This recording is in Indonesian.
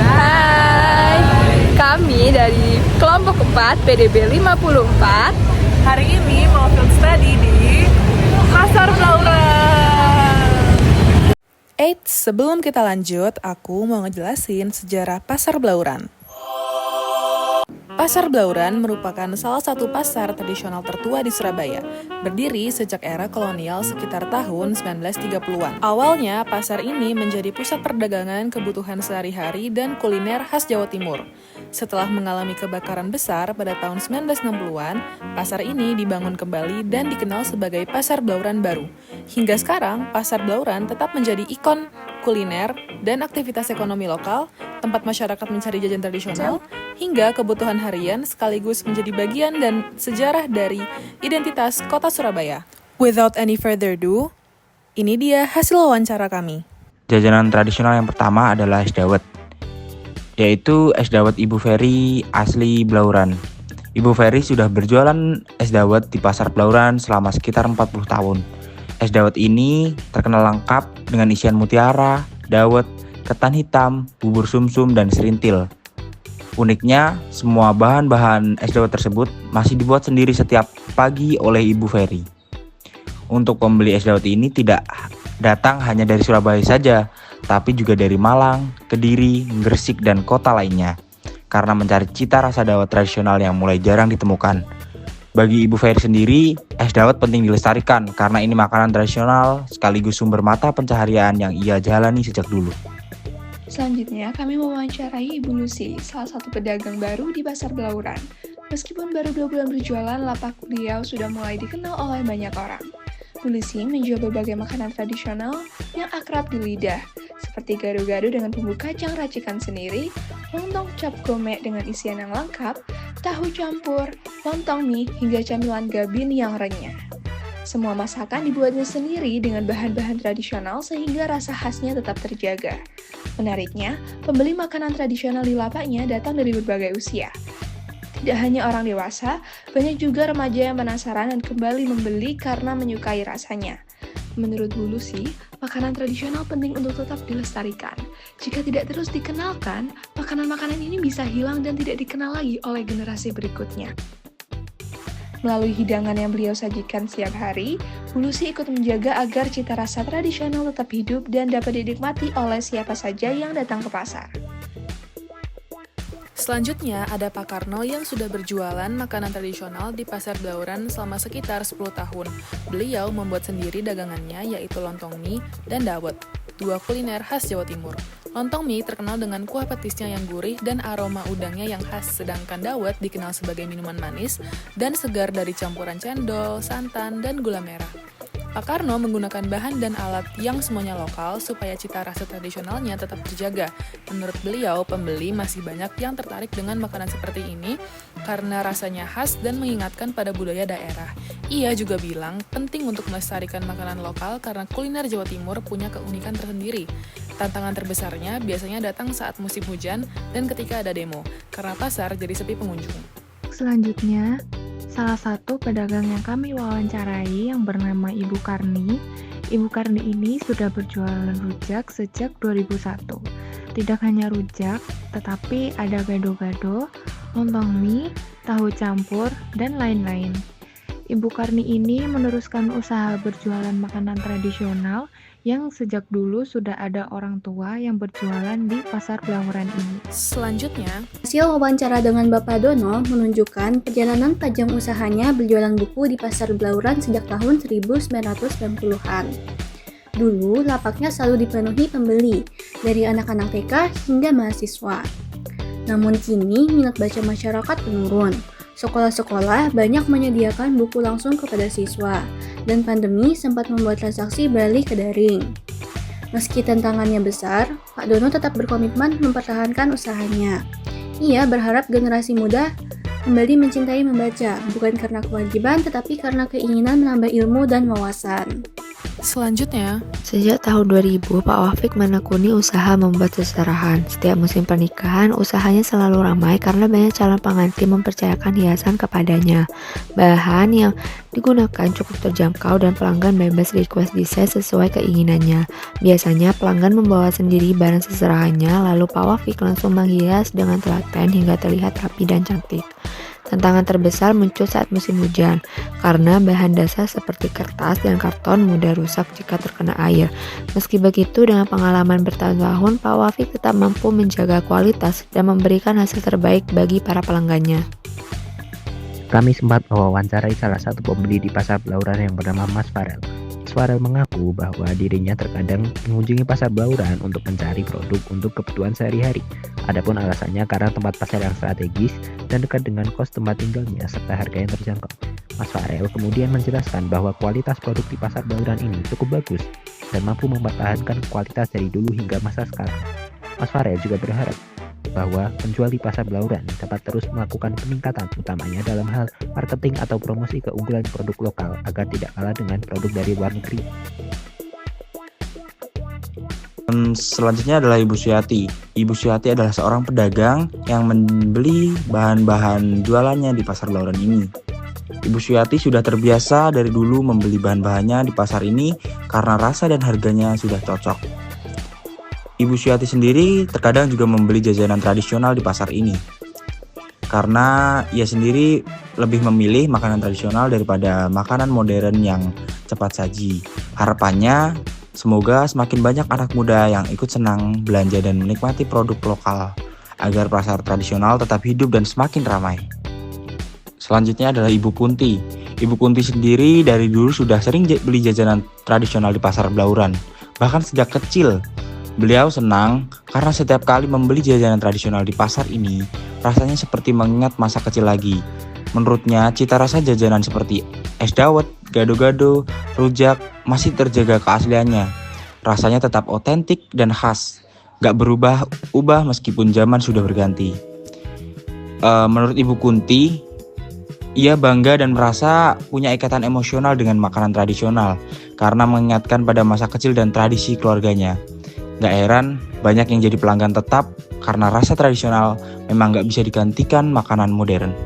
Hai, kami dari kelompok 4 PDB 54. Hari ini mau field study di Pasar Blauran. Sebelum kita lanjut, aku mau ngejelasin sejarah Pasar Blauran. Pasar Blauran merupakan salah satu pasar tradisional tertua di Surabaya, berdiri sejak era kolonial sekitar tahun 1930-an. Awalnya, pasar ini menjadi pusat perdagangan kebutuhan sehari-hari dan kuliner khas Jawa Timur. Setelah mengalami kebakaran besar pada tahun 1960-an, pasar ini dibangun kembali dan dikenal sebagai Pasar Blauran baru. Hingga sekarang, Pasar Blauran tetap menjadi ikon kuliner dan aktivitas ekonomi lokal, tempat masyarakat mencari jajan tradisional, hingga kebutuhan harian sekaligus menjadi bagian dan sejarah dari identitas kota Surabaya. Without any further ado, ini dia hasil wawancara kami. Jajanan tradisional yang pertama adalah es dawet, yaitu es dawet Ibu Ferry asli Blauran. Ibu Ferry sudah berjualan es dawet di Pasar Blauran selama sekitar 40 tahun. Es dawet ini terkenal lengkap dengan isian mutiara, dawet, ketan hitam, bubur sumsum, dan serintil. Uniknya, semua bahan-bahan es dawet tersebut masih dibuat sendiri setiap pagi oleh Ibu Ferry. Untuk pembeli es dawet ini tidak datang hanya dari Surabaya saja, tapi juga dari Malang, Kediri, Gresik, dan kota lainnya, karena mencari cita rasa dawet tradisional yang mulai jarang ditemukan. Bagi Ibu Ferry sendiri, es dawet penting dilestarikan karena ini makanan tradisional sekaligus sumber mata pencaharian yang ia jalani sejak dulu. Selanjutnya, kami mewawancarai Ibu Lucy, salah satu pedagang baru di Pasar Blauran. Meskipun baru 2 bulan berjualan, lapak beliau sudah mulai dikenal oleh banyak orang. Bu Lucy menjual berbagai makanan tradisional yang akrab di lidah, seperti gado-gado dengan bumbu kacang racikan sendiri, lontong cap gomek dengan isian yang lengkap, tahu campur, lontong mie, hingga camilan gabin yang renyah. Semua masakan dibuatnya sendiri dengan bahan-bahan tradisional sehingga rasa khasnya tetap terjaga. Menariknya, pembeli makanan tradisional di lapaknya datang dari berbagai usia. Tidak hanya orang dewasa, banyak juga remaja yang penasaran dan kembali membeli karena menyukai rasanya. Menurut Bu Lucy, makanan tradisional penting untuk tetap dilestarikan. Jika tidak terus dikenalkan, makanan-makanan ini bisa hilang dan tidak dikenal lagi oleh generasi berikutnya. Melalui hidangan yang beliau sajikan setiap hari, Bu Lucy ikut menjaga agar cita rasa tradisional tetap hidup dan dapat dinikmati oleh siapa saja yang datang ke pasar. Selanjutnya ada Pak Karno yang sudah berjualan makanan tradisional di Pasar Blauran selama sekitar 10 tahun. Beliau membuat sendiri dagangannya yaitu lontong mie dan dawet, dua kuliner khas Jawa Timur. Lontong mie terkenal dengan kuah petisnya yang gurih dan aroma udangnya yang khas, sedangkan dawet dikenal sebagai minuman manis dan segar dari campuran cendol, santan, dan gula merah. Pak Karno menggunakan bahan dan alat yang semuanya lokal supaya cita rasa tradisionalnya tetap terjaga. Menurut beliau, pembeli masih banyak yang tertarik dengan makanan seperti ini karena rasanya khas dan mengingatkan pada budaya daerah. Ia juga bilang penting untuk melestarikan makanan lokal karena kuliner Jawa Timur punya keunikan tersendiri. Tantangan terbesarnya biasanya datang saat musim hujan dan ketika ada demo, karena pasar jadi sepi pengunjung. Selanjutnya, salah satu pedagang yang kami wawancarai yang bernama Ibu Karni. Ibu Karni ini sudah berjualan rujak sejak 2001. Tidak hanya rujak, tetapi ada gado-gado, lontong mie, tahu campur, dan lain-lain. Ibu Karni ini meneruskan usaha berjualan makanan tradisional yang sejak dulu sudah ada orang tua yang berjualan di Pasar Blauran ini. Selanjutnya, hasil wawancara dengan Bapak Dono menunjukkan perjalanan panjang usahanya berjualan buku di Pasar Blauran sejak tahun 1990-an. Dulu, lapaknya selalu dipenuhi pembeli, dari anak-anak TK hingga mahasiswa. Namun kini, minat baca masyarakat menurun. Sekolah-sekolah banyak menyediakan buku langsung kepada siswa, dan pandemi sempat membuat transaksi beralih ke daring. Meski tantangannya besar, Pak Dono tetap berkomitmen mempertahankan usahanya. Ia berharap generasi muda kembali mencintai membaca, bukan karena kewajiban, tetapi karena keinginan menambah ilmu dan wawasan. Selanjutnya, Sejak tahun 2000, Pak Wafik menekuni usaha membuat seserahan. Setiap musim pernikahan, usahanya selalu ramai karena banyak calon pengantin mempercayakan hiasan kepadanya. Bahan yang digunakan cukup terjangkau dan pelanggan bebas request desain sesuai keinginannya. Biasanya pelanggan membawa sendiri barang seserahannya, lalu Pak Wafik langsung menghias dengan telaten hingga terlihat rapi dan cantik. Tantangan terbesar muncul saat musim hujan, karena bahan dasar seperti kertas dan karton mudah rusak jika terkena air. Meski begitu, dengan pengalaman bertahun-tahun, Pak Wafik tetap mampu menjaga kualitas dan memberikan hasil terbaik bagi para pelanggannya. Kami sempat mewawancarai salah satu pembeli di pasar Blauran yang bernama Mas Farel. Mas Farel mengaku bahwa dirinya terkadang mengunjungi pasar Blauran untuk mencari produk untuk kebutuhan sehari-hari. Adapun alasannya karena tempat pasar yang strategis dan dekat dengan kos tempat tinggalnya serta harga yang terjangkau. Mas Farel kemudian menjelaskan bahwa kualitas produk di pasar Blauran ini cukup bagus dan mampu mempertahankan kualitas dari dulu hingga masa sekarang. Mas Farel juga berharap bahwa penjual di pasar Blauran dapat terus melakukan peningkatan utamanya dalam hal marketing atau promosi keunggulan produk lokal agar tidak kalah dengan produk dari luar negeri. Selanjutnya adalah Ibu Suyati. Ibu Suyati adalah seorang pedagang yang membeli bahan-bahan jualannya di pasar Blauran ini. Ibu Suyati sudah terbiasa dari dulu membeli bahan-bahannya di pasar ini karena rasa dan harganya sudah cocok. Ibu Suyati sendiri terkadang juga membeli jajanan tradisional di pasar ini karena ia sendiri lebih memilih makanan tradisional daripada makanan modern yang cepat saji. Harapannya semoga semakin banyak anak muda yang ikut senang belanja dan menikmati produk lokal agar pasar tradisional tetap hidup dan semakin ramai. Selanjutnya adalah Ibu Kunti. Ibu Kunti sendiri dari dulu sudah sering beli jajanan tradisional di pasar Blauran. Bahkan sejak kecil, beliau senang karena setiap kali membeli jajanan tradisional di pasar ini, rasanya seperti mengingat masa kecil lagi. Menurutnya, cita rasa jajanan seperti es dawet, gado-gado, rujak masih terjaga keasliannya. Rasanya tetap otentik dan khas, gak berubah-ubah meskipun zaman sudah berganti. Menurut Ibu Kunti, ia bangga dan merasa punya ikatan emosional dengan makanan tradisional karena mengingatkan pada masa kecil dan tradisi keluarganya. Gak heran banyak yang jadi pelanggan tetap karena rasa tradisional memang gak bisa digantikan makanan modern.